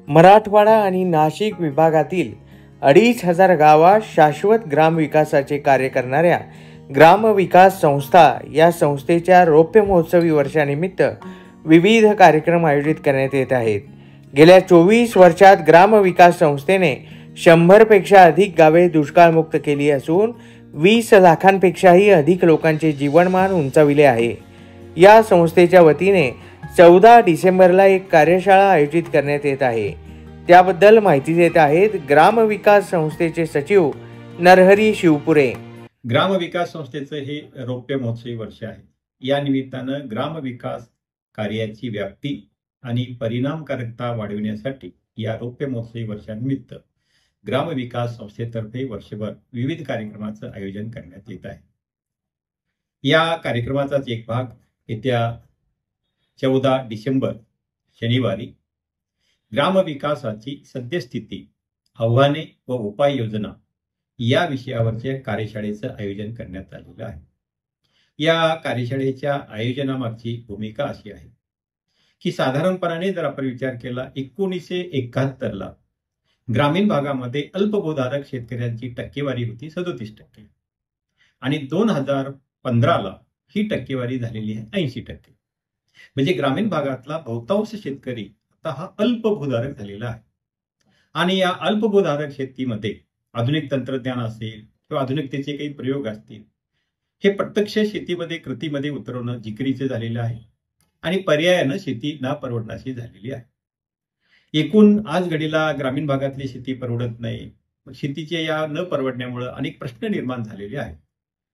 मराठवाडा आणि नाशिक विभागातील 2,500 गावात शाश्वत ग्रामविकासाचे कार्य करणाऱ्या ग्रामविकास संस्था या संस्थेच्या रौप्य महोत्सवी वर्षानिमित्त विविध कार्यक्रम आयोजित करण्यात येत आहेत। गेल्या 24 वर्षात ग्रामविकास संस्थेने 100 पेक्षा अधिक गावे दुष्काळमुक्त केली असून 20 लाखांपेक्षाही अधिक लोकांचे जीवनमान उंचाविले आहे। या संस्थेच्या वतीने 14 डिसेंबरला एक कार्यशाळा आयोजित करण्यात येत आहे। त्याबद्दल माहिती देत आहेत ग्रामविकास संस्थेचे सचिव नरहरी शिवपुरे। ग्रामविकास संस्थेचे हे रौप्य महोत्सवी वर्ष आहे। या निमित्तानं ग्रामविकास कार्याची व्याप्ती आणि परिणामकारकता वाढविण्यासाठी या रौप्य महोत्सवी वर्षानिमित्त ग्रामविकास संस्थेतर्फे वर्षभर विविध कार्यक्रमाचं आयोजन करण्यात येत आहे। या कार्यक्रमाचाच एक भाग येत्या 14 डिसेंबर शनिवारी ग्रामविकासाची सद्यस्थिती, आव्हाने व उपाययोजना या विषयावरच्या कार्यशाळेचं आयोजन करण्यात आलेलं आहे। या कार्यशाळेच्या आयोजनामागची भूमिका अशी आहे की साधारणपणाने जर आपण विचार केला 1971 ला ग्रामीण भागामध्ये अल्पभूधारक शेतकऱ्यांची टक्केवारी होती 37% आणि 2015 ला ही टक्केवारी झालेली आहे 80%। म्हणजे ग्रामीण भागातला बहुतांश शेतकरी आता हा अल्पभूधारक झालेला आहे। आणि या अल्पभूधारक शेतीमध्ये आधुनिक तंत्रज्ञान असेल किंवा आधुनिकतेचे काही प्रयोग असतील, हे प्रत्यक्ष शेतीमध्ये कृतीमध्ये उतरवणं जिकिरीचे झालेलं आहे आणि पर्यायानं शेती ना परवडण्याची झालेली आहे। एकूण आज घडीला ग्रामीण भागातली शेती परवडत नाही। शेतीचे या न परवडण्यामुळे अनेक प्रश्न निर्माण झालेले आहेत।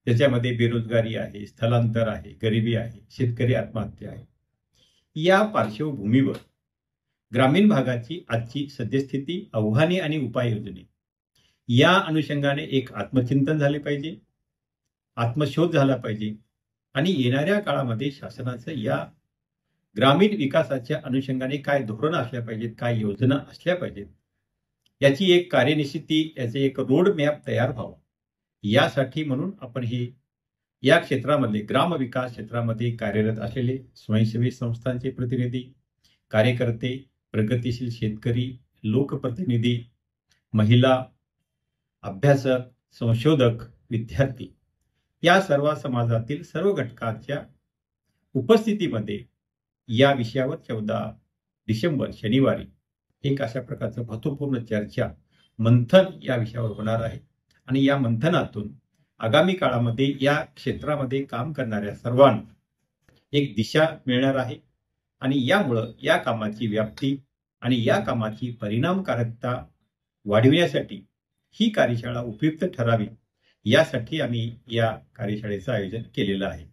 त्याच्यामध्ये बेरोजगारी आहे, स्थलांतर आहे, गरिबी आहे, शेतकरी आत्महत्या आहे। या पार्श्वभूमीवर ग्रामीण भागाची आजची सद्यस्थिती, आव्हाने आणि उपाययोजने या अनुषंगाने एक आत्मचिंतन झाले पाहिजे, आत्मशोध झाला पाहिजे आणि येणाऱ्या काळामध्ये शासनाचं या ग्रामीण विकासाच्या अनुषंगाने काय धोरण असल्या पाहिजेत, काय योजना असल्या पाहिजेत, याची एक कार्यनिश्चिती, याचे एक रोड मॅप तयार व्हावा। यासाठी म्हणून आपण हे या क्षेत्रामध्ये ग्रामविकास क्षेत्रामध्ये कार्यरत असलेले स्वयंसेवी संस्थांचे प्रतिनिधी, कार्यकर्ते, प्रगतिशील शेतकरी, लोकप्रतिनिधी, महिला, अभ्यासक, संशोधक, विद्यार्थी या सर्व समाजातील सर्व घटकांच्या उपस्थितीमध्ये या विषयावर 14 डिसेंबर शनिवारी एक अशा प्रकारचं महत्वपूर्ण चर्चा, मंथन या विषयावर होणार आहे। आणि या मंथनातून आगामी काळामध्ये या क्षेत्रामध्ये काम करणाऱ्या सर्वांना एक दिशा मिळणार आहे आणि यामुळं या कामाची व्याप्ती आणि या कामाची परिणामकारकता वाढविण्यासाठी ही कार्यशाळा उपयुक्त ठरावी, यासाठी आम्ही या कार्यशाळेचं आयोजन केलेलं आहे।